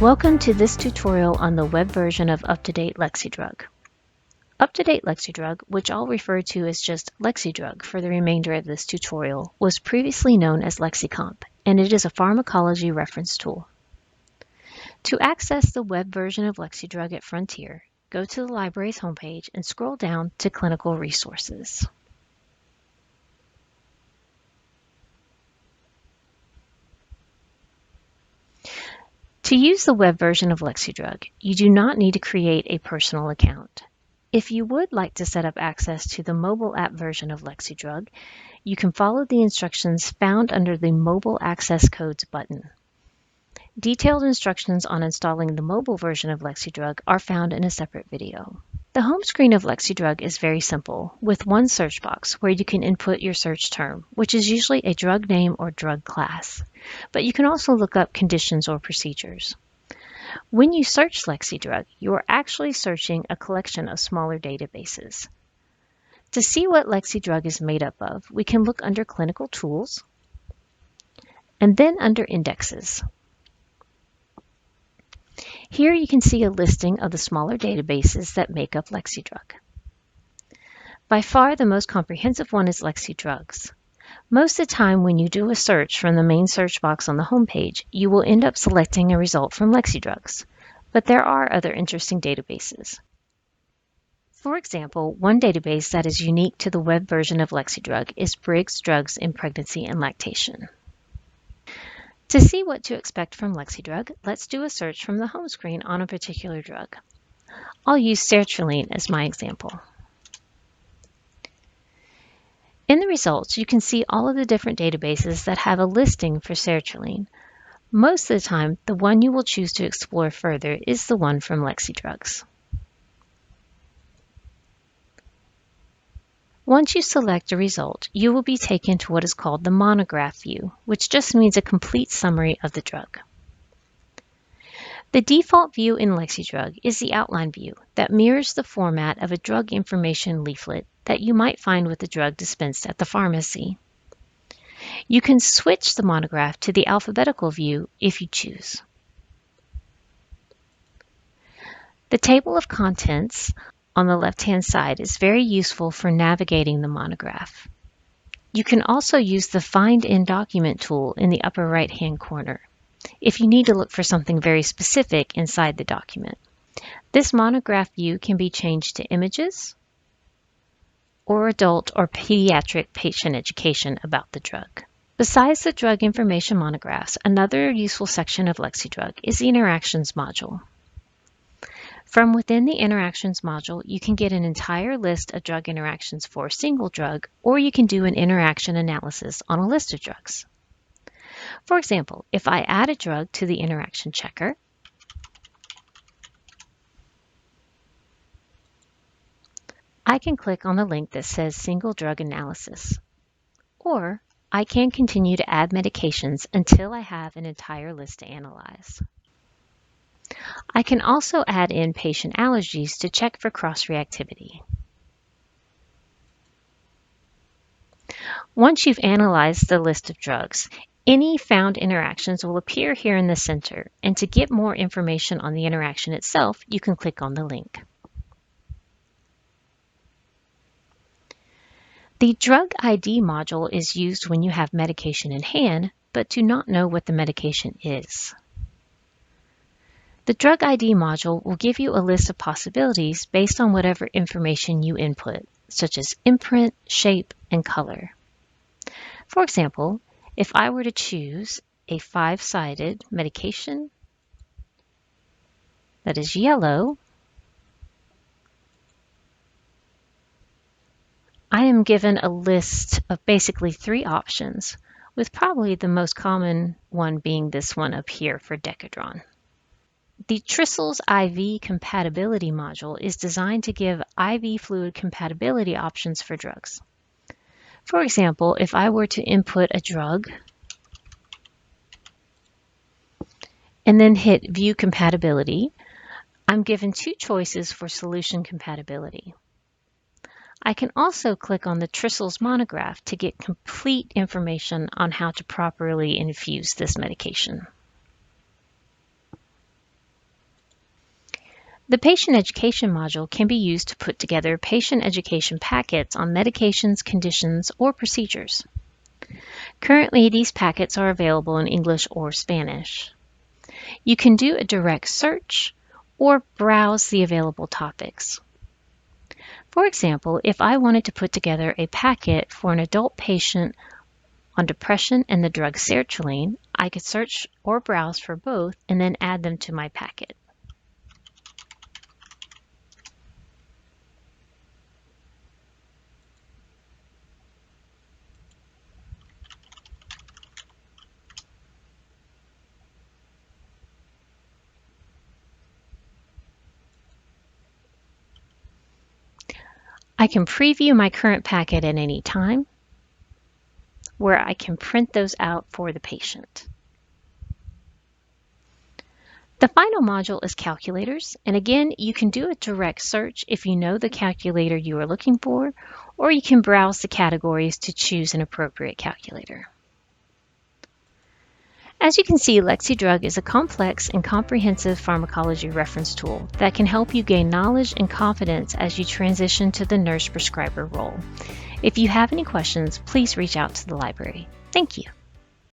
Welcome to this tutorial on the web version of UpToDate Lexidrug. UpToDate Lexidrug, which I'll refer to as just Lexidrug for the remainder of this tutorial, was previously known as LexiComp, and it is a pharmacology reference tool. To access the web version of Lexidrug at Frontier, go to the library's homepage and scroll down to Clinical Resources. To use the web version of Lexidrug, you do not need to create a personal account. If you would like to set up access to the mobile app version of Lexidrug, you can follow the instructions found under the Mobile Access Codes button. Detailed instructions on installing the mobile version of Lexidrug are found in a separate video. The home screen of Lexidrug is very simple, with one search box where you can input your search term, which is usually a drug name or drug class. But you can also look up conditions or procedures. When you search Lexidrug, you are actually searching a collection of smaller databases. To see what Lexidrug is made up of, we can look under Clinical Tools and then under Indexes. Here you can see a listing of the smaller databases that make up Lexidrug. By far the most comprehensive one is Lexi-Drugs. Most of the time when you do a search from the main search box on the home page, you will end up selecting a result from Lexi-Drugs, but there are other interesting databases. For example, one database that is unique to the web version of Lexidrug is Briggs Drugs in Pregnancy and Lactation. To see what to expect from Lexidrug, let's do a search from the home screen on a particular drug. I'll use sertraline as my example. In the results, you can see all of the different databases that have a listing for sertraline. Most of the time, the one you will choose to explore further is the one from Lexi-Drugs. Once you select a result, you will be taken to what is called the monograph view, which just means a complete summary of the drug. The default view in Lexidrug is the outline view that mirrors the format of a drug information leaflet that you might find with the drug dispensed at the pharmacy. You can switch the monograph to the alphabetical view if you choose. The table of contents on the left-hand side is very useful for navigating the monograph. You can also use the Find in Document tool in the upper right-hand corner if you need to look for something very specific inside the document. This monograph view can be changed to images or adult or pediatric patient education about the drug. Besides the drug information monographs, another useful section of Lexidrug is the Interactions module. From within the Interactions module, you can get an entire list of drug interactions for a single drug, or you can do an interaction analysis on a list of drugs. For example, if I add a drug to the interaction checker, I can click on the link that says Single Drug Analysis, or I can continue to add medications until I have an entire list to analyze. I can also add in patient allergies to check for cross-reactivity. Once you've analyzed the list of drugs, any found interactions will appear here in the center, and to get more information on the interaction itself, you can click on the link. The Drug ID module is used when you have medication in hand, but do not know what the medication is. The Drug ID module will give you a list of possibilities based on whatever information you input, such as imprint, shape, and color. For example, if I were to choose a 5-sided medication that is yellow, I am given a list of basically 3 options, with probably the most common one being this one up here for Decadron. The Trissell's IV compatibility module is designed to give IV fluid compatibility options for drugs. For example, if I were to input a drug and then hit View Compatibility, I'm given 2 choices for solution compatibility. I can also click on the Trissell's monograph to get complete information on how to properly infuse this medication. The patient education module can be used to put together patient education packets on medications, conditions, or procedures. Currently, these packets are available in English or Spanish. You can do a direct search or browse the available topics. For example, if I wanted to put together a packet for an adult patient on depression and the drug sertraline, I could search or browse for both and then add them to my packet. I can preview my current packet at any time, where I can print those out for the patient. The final module is calculators, and again, you can do a direct search if you know the calculator you are looking for, or you can browse the categories to choose an appropriate calculator. As you can see, Lexi-Drug is a complex and comprehensive pharmacology reference tool that can help you gain knowledge and confidence as you transition to the nurse prescriber role. If you have any questions, please reach out to the library. Thank you.